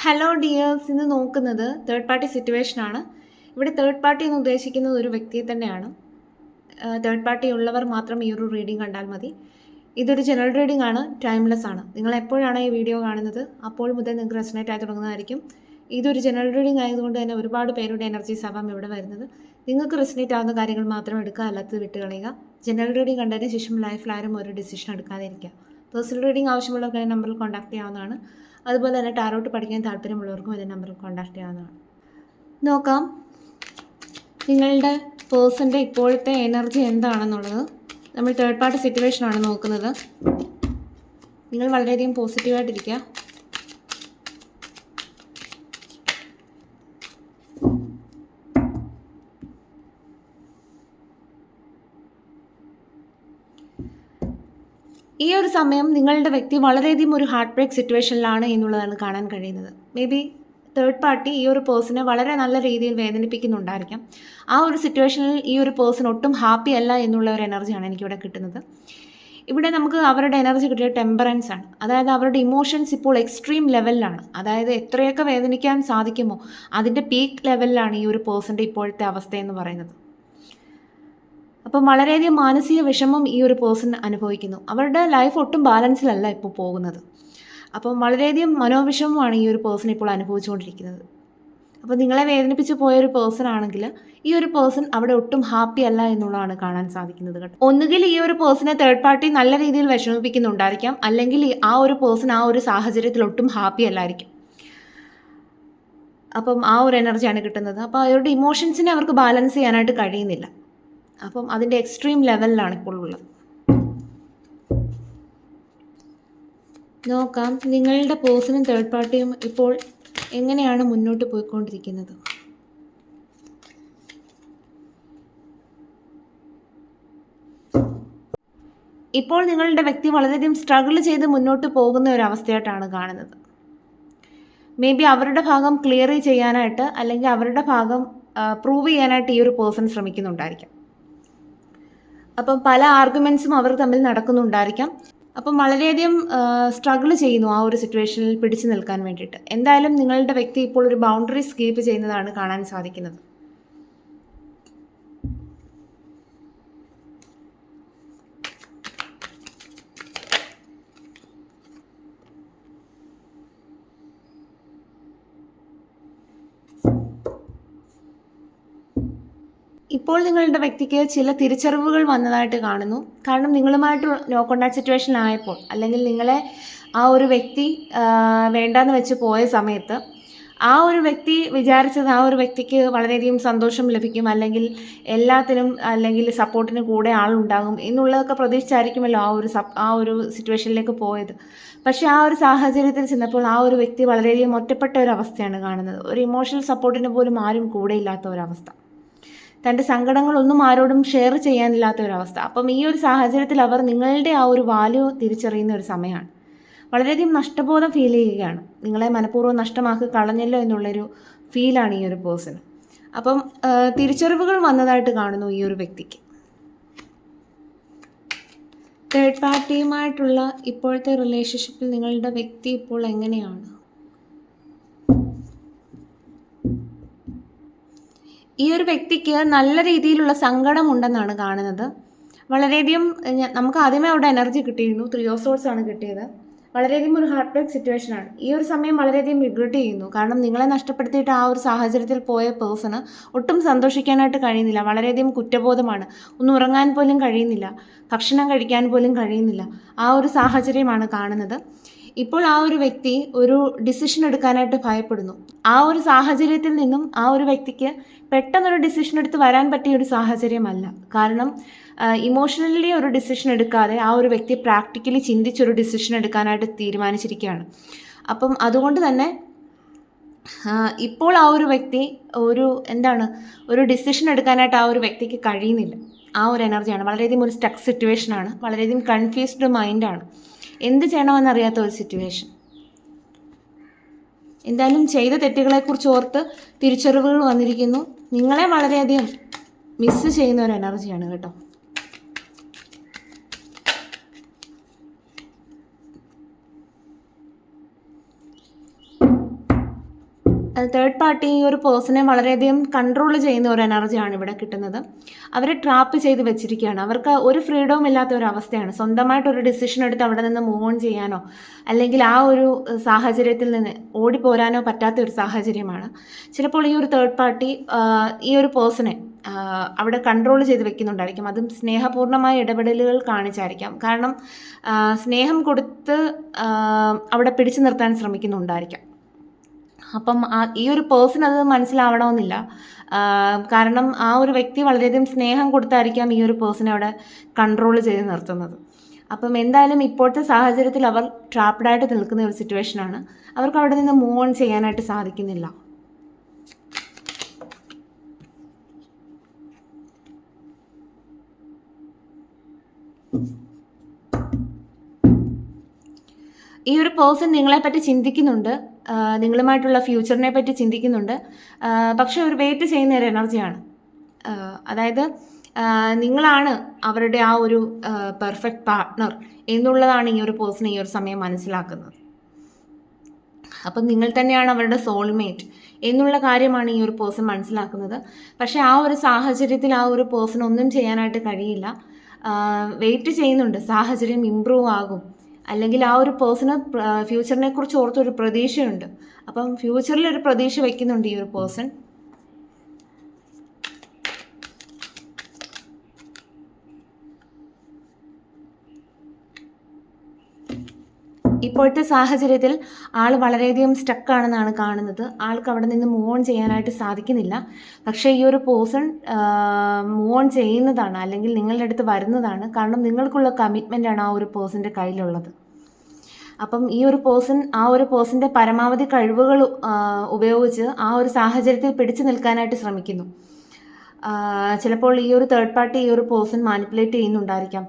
Hello dears, ഇന്ന് നോക്കുന്നത് third party സിറ്റുവേഷനാണ്. ഇവിടെ തേർഡ് പാർട്ടി എന്ന് ഉദ്ദേശിക്കുന്നത് ഒരു വ്യക്തിയെ തന്നെയാണ്. തേർഡ് പാർട്ടി ഉള്ളവർ മാത്രം ഈ ഒരു റീഡിംഗ് കണ്ടാൽ മതി. ഇതൊരു ജനറൽ റീഡിംഗ് ആണ്, ടൈംലെസ് ആണ്. നിങ്ങൾ എപ്പോഴാണ് ഈ വീഡിയോ കാണുന്നത് അപ്പോൾ മുതൽ നിങ്ങൾക്ക് റെസണേറ്റ് ആയി തുടങ്ങുന്നതായിരിക്കും. ഇതൊരു ജനറൽ റീഡിംഗ് ആയതുകൊണ്ട് തന്നെ ഒരുപാട് പേരുടെ എനർജീസ് ആവാം ഇവിടെ വരുന്നത്. നിങ്ങൾക്ക് റെസണേറ്റ് ആവുന്ന കാര്യങ്ങൾ മാത്രം എടുക്കുക, അല്ലാത്തത് വിട്ട് കളയുക. ജനറൽ റീഡിംഗ് കണ്ടതിന് ശേഷം ലൈഫിൽ ആരും ഒരു ഡിസിഷൻ എടുക്കാതിരിക്കുക. പേഴ്സണൽ റീഡിംഗ് ആവശ്യമുള്ളവർക്ക് എൻ്റെ നമ്പറിൽ കോൺടാക്ട് ചെയ്യാവുന്നതാണ്. അതുപോലെ തന്നെ ടാരോട്ട് പഠിക്കാൻ താല്പര്യമുള്ളവർക്കും എൻ്റെ നമ്പറിൽ കോൺടാക്ട് ചെയ്യാവുന്നതാണ്. നോക്കാം നിങ്ങളുടെ പേഴ്സൻ്റെ ഇപ്പോഴത്തെ എനർജി എന്താണെന്നുള്ളത്. നമ്മൾ തേർഡ് പാർട്ടി സിറ്റുവേഷനാണ് നോക്കുന്നത്. നിങ്ങൾ വളരെയധികം പോസിറ്റീവായിട്ടിരിക്കുക. ഈ ഒരു സമയം നിങ്ങളുടെ വ്യക്തി വളരെയധികം ഒരു ഹാർട്ട് ബ്രേക്ക് സിറ്റുവേഷനിലാണ് എന്നുള്ളതാണ് കാണാൻ കഴിയുന്നത്. മേ ബി തേർഡ് പാർട്ടി ഈ ഒരു പേഴ്സണെ വളരെ നല്ല രീതിയിൽ വേദനിപ്പിക്കുന്നുണ്ടായിരിക്കാം. ആ ഒരു സിറ്റുവേഷനിൽ ഈ ഒരു പേഴ്സൺ ഒട്ടും ഹാപ്പി അല്ല എന്നുള്ള ഒരു എനർജിയാണ് എനിക്കിവിടെ കിട്ടുന്നത്. ഇവിടെ നമുക്ക് അവരുടെ എനർജി കിട്ടിയ ടെമ്പറൻസ് ആണ്. അതായത് അവരുടെ ഇമോഷൻസ് ഇപ്പോൾ എക്സ്ട്രീം ലെവലിലാണ്. അതായത് എത്രയൊക്കെ വേദനിക്കാൻ സാധിക്കുമോ അതിൻ്റെ പീക്ക് ലെവലിലാണ് ഈ ഒരു പേഴ്സൻ്റെ ഇപ്പോഴത്തെ അവസ്ഥയെന്ന് പറയുന്നത്. അപ്പം വളരെയധികം മാനസിക വിഷമം ഈ ഒരു പേഴ്സൺ അനുഭവിക്കുന്നു. അവരുടെ ലൈഫ് ഒട്ടും ബാലൻസിലല്ല ഇപ്പോൾ പോകുന്നത്. അപ്പം വളരെയധികം മനോവിഷമമാണ് ഈ ഒരു പേഴ്സൺ ഇപ്പോൾ അനുഭവിച്ചുകൊണ്ടിരിക്കുന്നത്. അപ്പോൾ നിങ്ങളെ വേദനിപ്പിച്ച് പോയൊരു പേഴ്സൺ ആണെങ്കിൽ ഈ ഒരു പേഴ്സൺ അവിടെ ഒട്ടും ഹാപ്പി അല്ല എന്നുള്ളതാണ് കാണാൻ സാധിക്കുന്നത് കേട്ടോ. ഒന്നുകിൽ ഈ ഒരു പേഴ്സണെ തേർഡ് പാർട്ടി നല്ല രീതിയിൽ വിഷമിപ്പിക്കുന്നുണ്ടായിരിക്കാം, അല്ലെങ്കിൽ ആ ഒരു പേഴ്സൺ ആ ഒരു സാഹചര്യത്തിൽ ഒട്ടും ഹാപ്പി അല്ലായിരിക്കും. അപ്പം ആ ഒരു എനർജിയാണ് കിട്ടുന്നത്. അപ്പോൾ അവരുടെ ഇമോഷൻസിനെ അവർക്ക് ബാലൻസ് ചെയ്യാനായിട്ട് കഴിയുന്നില്ല. അപ്പം അതിൻ്റെ എക്സ്ട്രീം ലെവലിലാണ് ഇപ്പോൾ ഉള്ളത്. നോക്കാം നിങ്ങളുടെ പേഴ്സണും തേർഡ് പാർട്ടിയും ഇപ്പോൾ എങ്ങനെയാണ് മുന്നോട്ട് പോയിക്കൊണ്ടിരിക്കുന്നത്. ഇപ്പോൾ നിങ്ങളുടെ വ്യക്തി വളരെയധികം സ്ട്രഗിൾ ചെയ്ത് മുന്നോട്ട് പോകുന്ന ഒരു അവസ്ഥയായിട്ടാണ് കാണുന്നത്. മേ ബി അവരുടെ ഭാഗം ക്ലിയർ ചെയ്യാനായിട്ട്, അല്ലെങ്കിൽ അവരുടെ ഭാഗം പ്രൂവ് ചെയ്യാനായിട്ട് ഈ ഒരു പേഴ്സൺ ശ്രമിക്കുന്നുണ്ടായിരിക്കാം. അപ്പം പല ആർഗ്യുമെൻറ്റ്സും അവർ തമ്മിൽ നടക്കുന്നുണ്ടായിരിക്കാം. അപ്പം വളരെയധികം സ്ട്രഗിൾ ചെയ്യുന്നു ആ ഒരു സിറ്റുവേഷനിൽ പിടിച്ചു നിൽക്കാൻ വേണ്ടിയിട്ട്. എന്തായാലും നിങ്ങളുടെ വ്യക്തി ഇപ്പോൾ ഒരു ബൗണ്ടറീസ് കീപ്പ് ചെയ്യുന്നതാണ് കാണാൻ സാധിക്കുന്നത്. ഇപ്പോൾ നിങ്ങളുടെ വ്യക്തിക്ക് ചില തിരിച്ചറിവുകൾ വന്നതായിട്ട് കാണുന്നു. കാരണം നിങ്ങളുമായിട്ട് നോ കോൺടാക്ട് സിറ്റുവേഷനിലായപ്പോൾ, അല്ലെങ്കിൽ നിങ്ങളെ ആ ഒരു വ്യക്തി വേണ്ടാന്ന് വെച്ച് പോയ സമയത്ത് ആ ഒരു വ്യക്തി വിചാരിച്ചത് ആ ഒരു വ്യക്തിക്ക് വളരെയധികം സന്തോഷം ലഭിക്കും, അല്ലെങ്കിൽ എല്ലാത്തിനും, അല്ലെങ്കിൽ സപ്പോർട്ടിന് കൂടെ ആളുണ്ടാകും എന്നുള്ളതൊക്കെ പ്രതീക്ഷിച്ചായിരിക്കുമല്ലോ ആ ഒരു സിറ്റുവേഷനിലേക്ക് പോയത്. പക്ഷേ ആ ഒരു സാഹചര്യത്തിൽ ചെന്നപ്പോൾ ആ ഒരു വ്യക്തി വളരെയധികം ഒറ്റപ്പെട്ട ഒരു അവസ്ഥയാണ് കാണുന്നത്. ഒരു ഇമോഷണൽ സപ്പോർട്ടിന് പോലും ആരും കൂടെ ഇല്ലാത്ത ഒരവസ്ഥ, തൻ്റെ സങ്കടങ്ങളൊന്നും ആരോടും ഷെയർ ചെയ്യാനില്ലാത്ത ഒരവസ്ഥ. അപ്പം ഈ ഒരു സാഹചര്യത്തിൽ അവർ നിങ്ങളുടെ ആ ഒരു വാല്യൂ തിരിച്ചറിയുന്ന ഒരു സമയമാണ്. വളരെയധികം നഷ്ടബോധം ഫീൽ ചെയ്യുകയാണ്. നിങ്ങളെ മനഃപൂർവ്വം നഷ്ടമാക്കി കളഞ്ഞല്ലോ എന്നുള്ളൊരു ഫീലാണ് ഈ ഒരു പേഴ്സൺ. അപ്പം തിരിച്ചറിവുകൾ വന്നതായിട്ട് കാണുന്നു ഈ ഒരു വ്യക്തിക്ക്. തേർഡ് പാർട്ടിയുമായിട്ടുള്ള ഇപ്പോഴത്തെ റിലേഷൻഷിപ്പിൽ നിങ്ങളുടെ വ്യക്തി ഇപ്പോൾ എങ്ങനെയാണ്? ഈ ഒരു വ്യക്തിക്ക് നല്ല രീതിയിലുള്ള സങ്കടമുണ്ടെന്നാണ് കാണുന്നത്. വളരെയധികം നമുക്ക് ആദ്യമേ അവിടെ എനർജി കിട്ടിയിരുന്നു. 3 ഓഫ് സോർഡ്സ് ആണ് കിട്ടിയത്. വളരെയധികം ഒരു ഹാർട്ട് ബ്രേക്ക് സിറ്റുവേഷനാണ്. ഈ ഒരു സമയം വളരെയധികം റിഗ്രറ്റ് ചെയ്യുന്നു. കാരണം നിങ്ങളെ നഷ്ടപ്പെടുത്തിയിട്ട് ആ ഒരു സാഹചര്യത്തിൽ പോയ പേഴ്സണ് ഒട്ടും സന്തോഷിക്കാനായിട്ട് കഴിയുന്നില്ല. വളരെയധികം കുറ്റബോധമാണ്. ഒന്നും ഉറങ്ങാൻ പോലും കഴിയുന്നില്ല, ഭക്ഷണം കഴിക്കാൻ പോലും കഴിയുന്നില്ല. ആ ഒരു സാഹചര്യമാണ് കാണുന്നത്. ഇപ്പോൾ ആ ഒരു വ്യക്തി ഒരു ഡിസിഷൻ എടുക്കാനായിട്ട് ഭയപ്പെടുന്നു. ആ ഒരു സാഹചര്യത്തിൽ നിന്നും ആ ഒരു വ്യക്തിക്ക് പെട്ടെന്നൊരു ഡിസിഷൻ എടുത്ത് വരാൻ പറ്റിയ ഒരു സാഹചര്യമല്ല. കാരണം ഇമോഷണലി ഒരു ഡിസിഷൻ എടുക്കാതെ ആ ഒരു വ്യക്തി പ്രാക്ടിക്കലി ചിന്തിച്ചൊരു ഡിസിഷൻ എടുക്കാനായിട്ട് തീരുമാനിച്ചിരിക്കുകയാണ്. അപ്പം അതുകൊണ്ട് തന്നെ ഇപ്പോൾ ആ ഒരു വ്യക്തി ഒരു ഡിസിഷൻ എടുക്കാനായിട്ട് ആ ഒരു വ്യക്തിക്ക് കഴിയുന്നില്ല. ആ ഒരു എനർജിയാണ്. വളരെയധികം ഒരു സ്റ്റക്ക് സിറ്റുവേഷനാണ്. വളരെയധികം കൺഫ്യൂസ്ഡ് മൈൻഡാണ്. എന്ത് ചെയ്യണമെന്നറിയാത്ത ഒരു സിറ്റുവേഷൻ. എന്തായാലും ചെയ്ത തെറ്റുകളെക്കുറിച്ച് ഓർത്ത് തിരിച്ചറിവുകൾ വന്നിരിക്കുന്നു. നിങ്ങളെ വളരെയധികം മിസ് ചെയ്യുന്ന ഒരു എനർജിയാണ് കേട്ടോ. തേർഡ് പാർട്ടി ഈ ഒരു പേഴ്സണെ വളരെയധികം കൺട്രോൾ ചെയ്യുന്ന ഒരു എനർജിയാണ് ഇവിടെ കിട്ടുന്നത്. അവരെ ട്രാപ്പ് ചെയ്ത് വെച്ചിരിക്കുകയാണ്. അവർക്ക് ഒരു ഫ്രീഡവും ഇല്ലാത്ത ഒരു അവസ്ഥയാണ്. സ്വന്തമായിട്ടൊരു ഡിസിഷൻ എടുത്ത് അവിടെ നിന്ന് മൂവ് ഓൺ ചെയ്യാനോ അല്ലെങ്കിൽ ആ ഒരു സാഹചര്യത്തിൽ നിന്ന് ഓടിപ്പോരാനോ പറ്റാത്ത ഒരു സാഹചര്യമാണ്. ചിലപ്പോൾ ഈ ഒരു തേർഡ് പാർട്ടി ഈ ഒരു പേഴ്സണെ അവിടെ കൺട്രോൾ ചെയ്ത് വെക്കുന്നുണ്ടായിരിക്കും. അതും സ്നേഹപൂർണ്ണമായ ഇടപെടലുകൾ കാണിച്ചായിരിക്കാം. കാരണം സ്നേഹം കൊടുത്ത് അവിടെ പിടിച്ചു നിർത്താൻ ശ്രമിക്കുന്നുണ്ടായിരിക്കാം. അപ്പം ഈ ഒരു പേഴ്സൺ അത് മനസ്സിലാവണമെന്നില്ല. കാരണം ആ ഒരു വ്യക്തി വളരെയധികം സ്നേഹം കൊടുത്തായിരിക്കാം ഈ ഒരു പേഴ്സണെ അവിടെ കൺട്രോൾ ചെയ്ത് നിർത്തുന്നത്. അപ്പം എന്തായാലും ഇപ്പോഴത്തെ സാഹചര്യത്തിൽ അവർ ട്രാപ്ഡായിട്ട് നിൽക്കുന്ന ഒരു സിറ്റുവേഷനാണ്. അവർക്ക് അവിടെ നിന്ന് മൂവ് ഓൺ ചെയ്യാനായിട്ട് സാധിക്കുന്നില്ല. ഈ ഒരു പേഴ്സൺ നിങ്ങളെപ്പറ്റി ചിന്തിക്കുന്നുണ്ട്, നിങ്ങളുമായിട്ടുള്ള ഫ്യൂച്ചറിനെ പറ്റി ചിന്തിക്കുന്നുണ്ട്. പക്ഷെ ഒരു വെയിറ്റ് ചെയ്യുന്ന ഒരു എനർജിയാണ്. അതായത് നിങ്ങളാണ് അവരുടെ ആ ഒരു പെർഫെക്റ്റ് പാർട്ട്ണർ എന്നുള്ളതാണ് ഈ ഒരു പേഴ്സൺ ഈ ഒരു സമയം മനസ്സിലാക്കുന്നത്. അപ്പം നിങ്ങൾ തന്നെയാണ് അവരുടെ സോൾമേറ്റ് എന്നുള്ള കാര്യമാണ് ഈ ഒരു പേഴ്സൺ മനസ്സിലാക്കുന്നത്. പക്ഷേ ആ ഒരു സാഹചര്യത്തിൽ ആ ഒരു പേഴ്സൺ ഒന്നും ചെയ്യാനായിട്ട് കഴിയില്ല. വെയിറ്റ് ചെയ്യുന്നുണ്ട്, സാഹചര്യം ഇമ്പ്രൂവ് ആകും, അല്ലെങ്കിൽ ആ ഒരു പേഴ്സണ് ഫ്യൂച്ചറിനെ കുറിച്ച് ഓർത്തൊരു പ്രതീക്ഷയുണ്ട്. അപ്പം ഫ്യൂച്ചറിൽ ഒരു പ്രതീക്ഷ വയ്ക്കുന്നുണ്ട് ഈ ഒരു പേഴ്സൺ. ഇപ്പോഴത്തെ സാഹചര്യത്തിൽ ആൾ വളരെയധികം സ്റ്റക്കാണെന്നാണ് കാണുന്നത്. ആൾക്ക് അവിടെ നിന്ന് മൂവ് ഓൺ ചെയ്യാനായിട്ട് സാധിക്കുന്നില്ല. പക്ഷേ ഈ ഒരു പേഴ്സൺ മൂവ് ഓൺ ചെയ്യുന്നതാണ്, അല്ലെങ്കിൽ നിങ്ങളുടെ അടുത്ത് വരുന്നതാണ്. കാരണം നിങ്ങൾക്കുള്ള കമ്മിറ്റ്മെൻ്റാണ് ആ ഒരു പേഴ്സൻ്റെ കയ്യിലുള്ളത്. അപ്പം ഈ ഒരു പേഴ്സൺ ആ ഒരു പേഴ്സൻ്റെ പരമാവധി കഴിവുകൾ ഉപയോഗിച്ച് ആ ഒരു സാഹചര്യത്തിൽ പിടിച്ചു നിൽക്കാനായിട്ട് ശ്രമിക്കുന്നു. ചിലപ്പോൾ ഈ ഒരു തേർഡ് പാർട്ടി ഈ ഒരു പേഴ്സൺ മാനിപ്പുലേറ്റ് ചെയ്യുന്നുണ്ടായിരിക്കാം.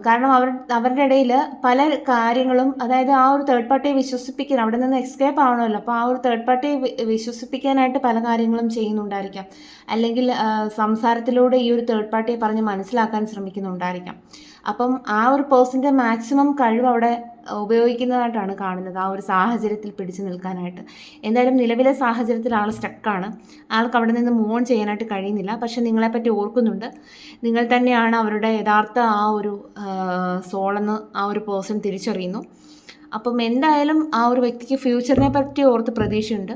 കാരണം അവരുടെ ഇടയിൽ പല കാര്യങ്ങളും, അതായത് ആ ഒരു തേർഡ് പാർട്ടിയെ വിശ്വസിപ്പിക്കാൻ, അവിടെ നിന്ന് എസ്കേപ്പ് ആവണമല്ലോ, അപ്പോൾ ആ ഒരു തേർഡ് പാർട്ടിയെ വിശ്വസിപ്പിക്കാനായിട്ട് പല കാര്യങ്ങളും ചെയ്യുന്നുണ്ടായിരിക്കാം. അല്ലെങ്കിൽ സംസാരത്തിലൂടെ ഈ ഒരു തേർഡ് പാർട്ടിയെ പറഞ്ഞ് മനസ്സിലാക്കാൻ ശ്രമിക്കുന്നുണ്ടായിരിക്കാം. അപ്പം ആ ഒരു പേഴ്സൻ്റെ മാക്സിമം കഴിവ് അവിടെ ഉപയോഗിക്കുന്നതായിട്ടാണ് കാണുന്നത്, ആ ഒരു സാഹചര്യത്തിൽ പിടിച്ചു നിൽക്കാനായിട്ട്. എന്തായാലും നിലവിലെ സാഹചര്യത്തിൽ ആൾ സ്റ്റക്കാണ്. ആൾക്ക് അവിടെ നിന്ന് മൂവ് ഓൺ ചെയ്യാനായിട്ട് കഴിയുന്നില്ല. പക്ഷെ നിങ്ങളെപ്പറ്റി ഓർക്കുന്നുണ്ട്. നിങ്ങൾ തന്നെയാണ് അവരുടെ യഥാർത്ഥ ആ ഒരു സോളെന്ന് ആ ഒരു പേഴ്സൺ തിരിച്ചറിയുന്നു. അപ്പം എന്തായാലും ആ ഒരു വ്യക്തിക്ക് ഫ്യൂച്ചറിനെ പറ്റി ഓർത്ത് പ്രതീക്ഷയുണ്ട്.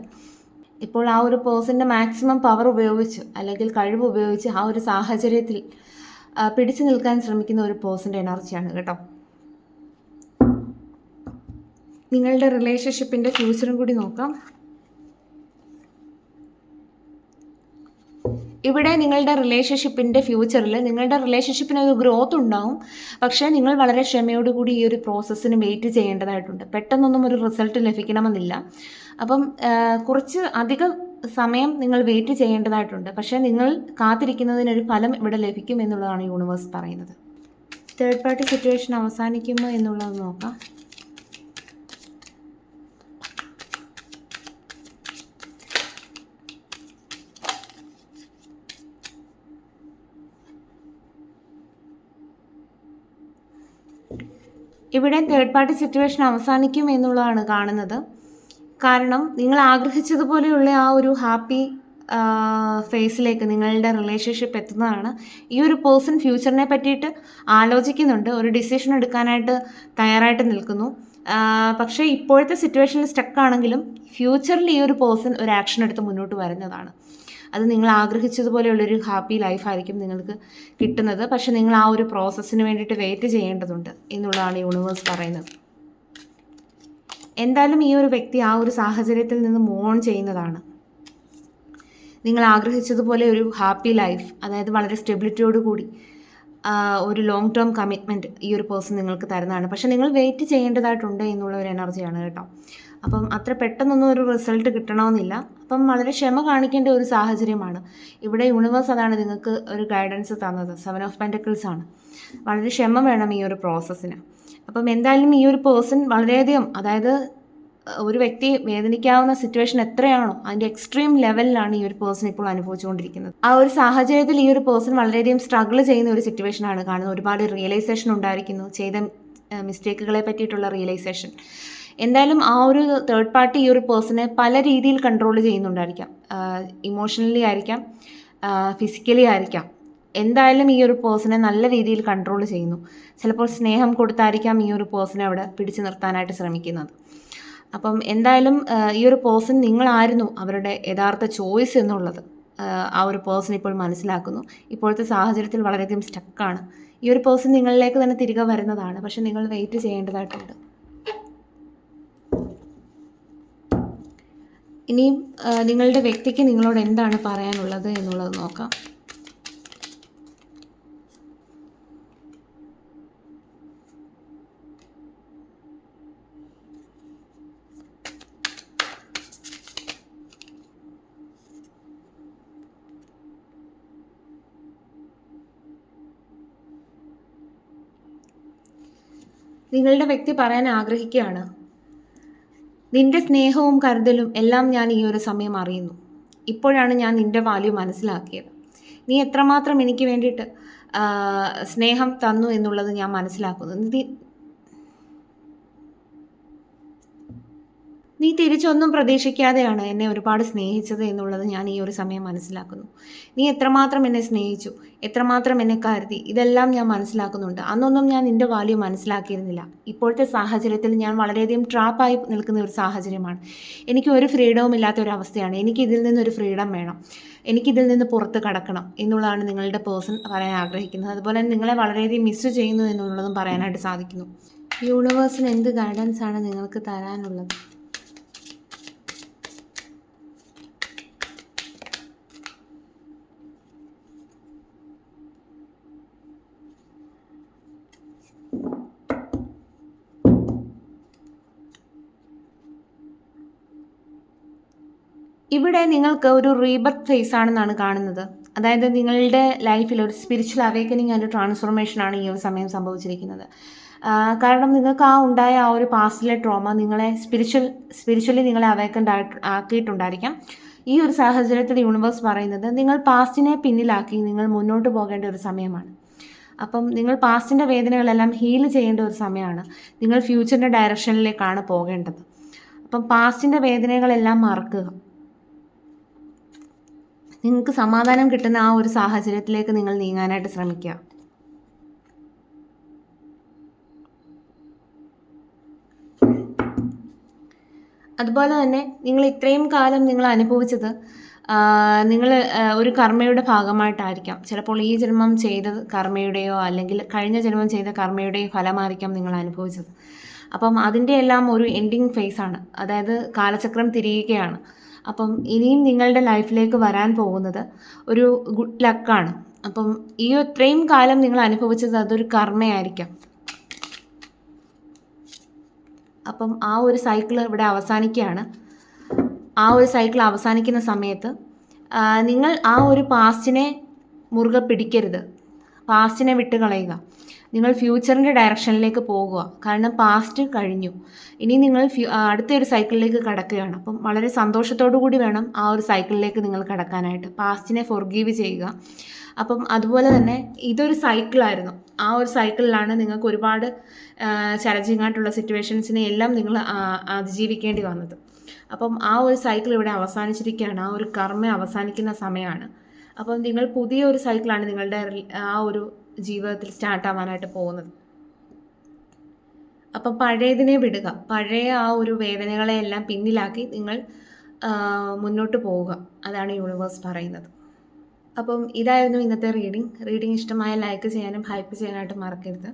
ഇപ്പോൾ ആ ഒരു പേഴ്സൻ്റെ മാക്സിമം പവർ ഉപയോഗിച്ച്, അല്ലെങ്കിൽ കഴിവ് ഉപയോഗിച്ച് ആ ഒരു സാഹചര്യത്തിൽ പിടിച്ചു നിൽക്കാൻ ശ്രമിക്കുന്ന ഒരു പേഴ്സൻ്റെ എനർജിയാണ് കേട്ടോ. നിങ്ങളുടെ റിലേഷൻഷിപ്പിൻ്റെ ഫ്യൂച്ചറും കൂടി നോക്കാം. ഇവിടെ നിങ്ങളുടെ റിലേഷൻഷിപ്പിൻ്റെ ഫ്യൂച്ചറിൽ നിങ്ങളുടെ റിലേഷൻഷിപ്പിന് ഒരു ഗ്രോത്ത് ഉണ്ടാവും. പക്ഷേ നിങ്ങൾ വളരെ ക്ഷമയോടുകൂടി ഈ ഒരു പ്രോസസ്സിന് വെയിറ്റ് ചെയ്യേണ്ടതായിട്ടുണ്ട്. പെട്ടെന്നൊന്നും ഒരു റിസൾട്ട് ലഭിക്കണമെന്നില്ല. അപ്പം കുറച്ച് അധികം സമയം നിങ്ങൾ വെയിറ്റ് ചെയ്യേണ്ടതായിട്ടുണ്ട്. പക്ഷേ നിങ്ങൾ കാത്തിരിക്കുന്നതിനൊരു ഫലം ഇവിടെ ലഭിക്കും എന്നുള്ളതാണ് യൂണിവേഴ്സ് പറയുന്നത്. തേർഡ് പാർട്ടി സിറ്റുവേഷൻ അവസാനിക്കുമോ എന്നുള്ളത് നോക്കാം. ഇവിടെ തേർഡ് പാർട്ടി സിറ്റുവേഷൻ അവസാനിക്കും എന്നുള്ളതാണ് കാണുന്നത്. കാരണം നിങ്ങൾ ആഗ്രഹിച്ചതുപോലെയുള്ള ആ ഒരു ഹാപ്പി ഫേസിലേക്ക് നിങ്ങളുടെ റിലേഷൻഷിപ്പ് എത്തുന്നതാണ്. ഈ ഒരു പേഴ്സൺ ഫ്യൂച്ചറിനെ പറ്റിയിട്ട് ആലോചിക്കുന്നുണ്ട്, ഒരു ഡിസിഷൻ എടുക്കാനായിട്ട് തയ്യാറായിട്ട് നിൽക്കുന്നു. പക്ഷേ ഇപ്പോഴത്തെ സിറ്റുവേഷനിൽ സ്റ്റക്കാണെങ്കിലും ഫ്യൂച്ചറിൽ ഈ ഒരു പേഴ്സൺ ഒരു ആക്ഷൻ എടുത്ത് മുന്നോട്ട് വരുന്നതാണ്. അത് നിങ്ങൾ ആഗ്രഹിച്ചതുപോലെയുള്ളൊരു ഹാപ്പി ലൈഫായിരിക്കും നിങ്ങൾക്ക് കിട്ടുന്നത്. പക്ഷെ നിങ്ങൾ ആ ഒരു പ്രോസസ്സിന് വേണ്ടിയിട്ട് വെയിറ്റ് ചെയ്യേണ്ടതുണ്ട് എന്നുള്ളതാണ് യൂണിവേഴ്സ് പറയുന്നത്. എന്തായാലും ഈ ഒരു വ്യക്തി ആ ഒരു സാഹചര്യത്തിൽ നിന്ന് മൂവ് ഓൺ ചെയ്യുന്നതാണ്. നിങ്ങൾ ആഗ്രഹിച്ചതുപോലെ ഒരു ഹാപ്പി ലൈഫ്, അതായത് വളരെ സ്റ്റെബിലിറ്റിയോടുകൂടി ഒരു ലോങ് ടേം കമ്മിറ്റ്മെൻറ്റ് ഈ ഒരു പേഴ്സൺ നിങ്ങൾക്ക് തരുന്നതാണ്. പക്ഷെ നിങ്ങൾ വെയിറ്റ് ചെയ്യേണ്ടതായിട്ടുണ്ട് എന്നുള്ള ഒരു എനർജിയാണ് കേട്ടോ. അപ്പം അത്ര പെട്ടെന്നൊന്നും ഒരു റിസൾട്ട് കിട്ടണമെന്നില്ല. അപ്പം വളരെ ക്ഷമ കാണിക്കേണ്ട ഒരു സാഹചര്യമാണ്. ഇവിടെ യൂണിവേഴ്സ് അതാണ് നിങ്ങൾക്ക് ഒരു ഗൈഡൻസ് തന്നത്. 7 ഓഫ് പെൻറ്റക്കിൾസ് ആണ്. വളരെ ക്ഷമ വേണം ഈ ഒരു പ്രോസസ്സിന്. അപ്പം എന്തായാലും ഈ ഒരു പേഴ്സൺ വളരെയധികം, അതായത് ഒരു വ്യക്തി വേദനിക്കാവുന്ന സിറ്റുവേഷൻ എത്രയാണോ അതിൻ്റെ എക്സ്ട്രീം ലെവലിലാണ് ഈ ഒരു പേഴ്സൺ ഇപ്പോൾ അനുഭവിച്ചുകൊണ്ടിരിക്കുന്നത്. ആ ഒരു സാഹചര്യത്തിൽ ഈ ഒരു പേഴ്സൺ വളരെയധികം സ്ട്രഗിൾ ചെയ്യുന്ന ഒരു സിറ്റുവേഷനാണ് കാണുന്നത്. ഒരുപാട് റിയലൈസേഷൻ ഉണ്ടായിരിക്കുന്നു, ചെയ്ത മിസ്റ്റേക്കുകളെ പറ്റിയിട്ടുള്ള റിയലൈസേഷൻ. എന്തായാലും ആ ഒരു തേർഡ് പാർട്ടി ഈ ഒരു പേഴ്സണെ പല രീതിയിൽ കൺട്രോൾ ചെയ്യുന്നുണ്ടായിരിക്കാം. ഇമോഷണലി ആയിരിക്കാം, ഫിസിക്കലി ആയിരിക്കാം. എന്തായാലും ഈ ഒരു പേഴ്സണെ നല്ല രീതിയിൽ കൺട്രോൾ ചെയ്യുന്നു. ചിലപ്പോൾ സ്നേഹം കൊടുത്തായിരിക്കാം ഈ ഒരു പേഴ്സണെ അവിടെ പിടിച്ചു നിർത്താനായിട്ട് ശ്രമിക്കുന്നത്. അപ്പം എന്തായാലും ഈ ഒരു പേഴ്സൺ നിങ്ങളായിരുന്നു അവരുടെ യഥാർത്ഥ ചോയ്സ് എന്നുള്ളത് ആ ഒരു പേഴ്സൺ ഇപ്പോൾ മനസ്സിലാക്കുന്നു. ഇപ്പോഴത്തെ സാഹചര്യത്തിൽ വളരെയധികം സ്റ്റക്കാണ്. ഈ ഒരു പേഴ്സൺ നിങ്ങളിലേക്ക് തന്നെ തിരികെ വരുന്നതാണ്. പക്ഷെ നിങ്ങൾ വെയിറ്റ് ചെയ്യേണ്ടതായിട്ടുണ്ട്. ഇനിയും നിങ്ങളുടെ വ്യക്തിക്ക് നിങ്ങളോട് എന്താണ് പറയാനുള്ളത് എന്നുള്ളത് നോക്കാം. നിങ്ങളുടെ വ്യക്തി പറയാൻ ആഗ്രഹിക്കുകയാണ്, നിന്റെ സ്നേഹവും കരുതലും എല്ലാം ഞാൻ ഈ ഒരു സമയം അറിയുന്നു. ഇപ്പോഴാണ് ഞാൻ നിന്റെ വാല്യൂ മനസ്സിലാക്കിയത്. നീ എത്രമാത്രം എനിക്ക് വേണ്ടിയിട്ട് സ്നേഹം തന്നു എന്നുള്ളത് ഞാൻ മനസ്സിലാക്കുന്നു. നീ തിരിച്ചൊന്നും പ്രതീക്ഷിക്കാതെയാണ് എന്നെ ഒരുപാട് സ്നേഹിച്ചത് എന്നുള്ളത് ഞാൻ ഈ ഒരു സമയം മനസ്സിലാക്കുന്നു. നീ എത്രമാത്രം എന്നെ സ്നേഹിച്ചു, എത്രമാത്രം എന്നെ കരുതി, ഇതെല്ലാം ഞാൻ മനസ്സിലാക്കുന്നുണ്ട്. അന്നൊന്നും ഞാൻ നിൻ്റെ വാല്യൂ മനസ്സിലാക്കിയിരുന്നില്ല. ഇപ്പോഴത്തെ സാഹചര്യത്തിൽ ഞാൻ വളരെയധികം ട്രാപ്പായി നിൽക്കുന്ന ഒരു സാഹചര്യമാണ്. എനിക്ക് ഒരു ഫ്രീഡവും ഇല്ലാത്ത ഒരു അവസ്ഥയാണ്. എനിക്ക് ഇതിൽ നിന്നൊരു ഫ്രീഡം വേണം, എനിക്കിതിൽ നിന്ന് പുറത്ത് കടക്കണം എന്നുള്ളതാണ് നിങ്ങളുടെ പേഴ്സൺ പറയാൻ ആഗ്രഹിക്കുന്നത്. അതുപോലെ തന്നെ നിങ്ങളെ വളരെയധികം മിസ് ചെയ്യുന്നു എന്നുള്ളതും പറയാനായിട്ട് സാധിക്കുന്നു. യൂണിവേഴ്സിന് എന്ത് ഗൈഡൻസ് ആണ് നിങ്ങൾക്ക് തരാനുള്ളത്? ഇവിടെ നിങ്ങൾക്ക് ഒരു റീബർത്ത് ഫേസ് ആണെന്നാണ് കാണുന്നത്. അതായത് നിങ്ങളുടെ ലൈഫിൽ ഒരു സ്പിരിച്വൽ അവേക്കനിങ് ആൻഡ് ട്രാൻസ്ഫോർമേഷനാണ് ഈ ഒരു സമയം സംഭവിച്ചിരിക്കുന്നത്. കാരണം നിങ്ങൾക്ക് ഉണ്ടായ ആ ഒരു പാസ്റ്റിലെ ട്രോമ നിങ്ങളെ സ്പിരിച്വലി നിങ്ങളെ അവേക്കൻഡ് ആക്കിയിട്ടുണ്ടായിരിക്കാം. ഈ ഒരു സാഹചര്യത്തിൽ യൂണിവേഴ്സ് പറയുന്നത് നിങ്ങൾ പാസ്റ്റിനെ പിന്നിലാക്കി നിങ്ങൾ മുന്നോട്ട് പോകേണ്ട ഒരു സമയമാണ്. അപ്പം നിങ്ങൾ പാസ്റ്റിൻ്റെ വേദനകളെല്ലാം ഹീൽ ചെയ്യേണ്ട ഒരു സമയമാണ്. നിങ്ങൾ ഫ്യൂച്ചറിൻ്റെ ഡയറക്ഷനിലേക്കാണ് പോകേണ്ടത്. അപ്പം പാസ്റ്റിൻ്റെ വേദനകളെല്ലാം മറക്കുക. നിങ്ങൾക്ക് സമാധാനം കിട്ടുന്ന ആ ഒരു സാഹചര്യത്തിലേക്ക് നിങ്ങൾ നീങ്ങാനായിട്ട് ശ്രമിക്കുക. അതുപോലെ തന്നെ നിങ്ങൾ ഇത്രയും കാലം നിങ്ങൾ അനുഭവിച്ചത് നിങ്ങൾ ഒരു കർമ്മയുടെ ഭാഗമായിട്ടായിരിക്കാം. ചിലപ്പോൾ ഈ ജന്മം ചെയ്ത കർമ്മയുടെയോ അല്ലെങ്കിൽ കഴിഞ്ഞ ജന്മം ചെയ്ത കർമ്മയുടെയോ ഫലമായിരിക്കാം നിങ്ങൾ അനുഭവിച്ചത്. അപ്പം അതിൻ്റെ എല്ലാം ഒരു എൻഡിങ് ഫേസാണ്. അതായത് കാലചക്രം തിരിയുകയാണ്. അപ്പം ഇനിയും നിങ്ങളുടെ ലൈഫിലേക്ക് വരാൻ പോകുന്നത് ഒരു ഗുഡ് ലക്കാണ്. അപ്പം ഈ ഇത്രയും കാലം നിങ്ങൾ അനുഭവിച്ചത് അതൊരു കർമ്മയായിരിക്കാം. അപ്പം ആ ഒരു സൈക്കിൾ ഇവിടെ അവസാനിക്കുകയാണ്. ആ ഒരു സൈക്കിൾ അവസാനിക്കുന്ന സമയത്ത് നിങ്ങൾ ആ ഒരു പാസ്റ്റിനെ മുറുകെ പിടിക്കരുത്, പാസ്റ്റിനെ വിട്ട് കളയുക. നിങ്ങൾ ഫ്യൂച്ചറിൻ്റെ ഡയറക്ഷനിലേക്ക് പോകുക. കാരണം പാസ്റ്റ് കഴിഞ്ഞു, ഇനി നിങ്ങൾ അടുത്തൊരു സൈക്കിളിലേക്ക് കടക്കുകയാണ്. അപ്പം വളരെ സന്തോഷത്തോടു കൂടി വേണം ആ ഒരു സൈക്കിളിലേക്ക് നിങ്ങൾ കടക്കാനായിട്ട്. പാസ്റ്റിനെ ഫോർഗീവ് ചെയ്യുക. അപ്പം അതുപോലെ തന്നെ ഇതൊരു സൈക്കിളായിരുന്നു. ആ ഒരു സൈക്കിളിലാണ് നിങ്ങൾക്ക് ഒരുപാട് ചലഞ്ചിങ് ആയിട്ടുള്ള സിറ്റുവേഷൻസിനെ എല്ലാം നിങ്ങൾ അതിജീവിക്കേണ്ടി വന്നത്. അപ്പം ആ ഒരു സൈക്കിൾ ഇവിടെ അവസാനിച്ചിരിക്കുകയാണ്. ആ ഒരു കർമ്മ അവസാനിക്കുന്ന സമയമാണ്. അപ്പം നിങ്ങൾ പുതിയ ഒരു സൈക്കിളാണ് നിങ്ങളുടെ ആ ഒരു ജീവിതത്തിൽ സ്റ്റാർട്ടാവാനായിട്ട് പോകുന്നത്. അപ്പം പഴയതിനെ വിടുക, പഴയ ആ ഒരു വേദനകളെയെല്ലാം പിന്നിലാക്കി നിങ്ങൾ മുന്നോട്ട് പോവുക. അതാണ് യൂണിവേഴ്സ് പറയുന്നത്. അപ്പം ഇതായിരുന്നു ഇന്നത്തെ റീഡിംഗ്. ഇഷ്ടമായ ലൈക്ക് ചെയ്യാനും ഹൈപ്പ് ചെയ്യാനായിട്ട് മറക്കരുത്.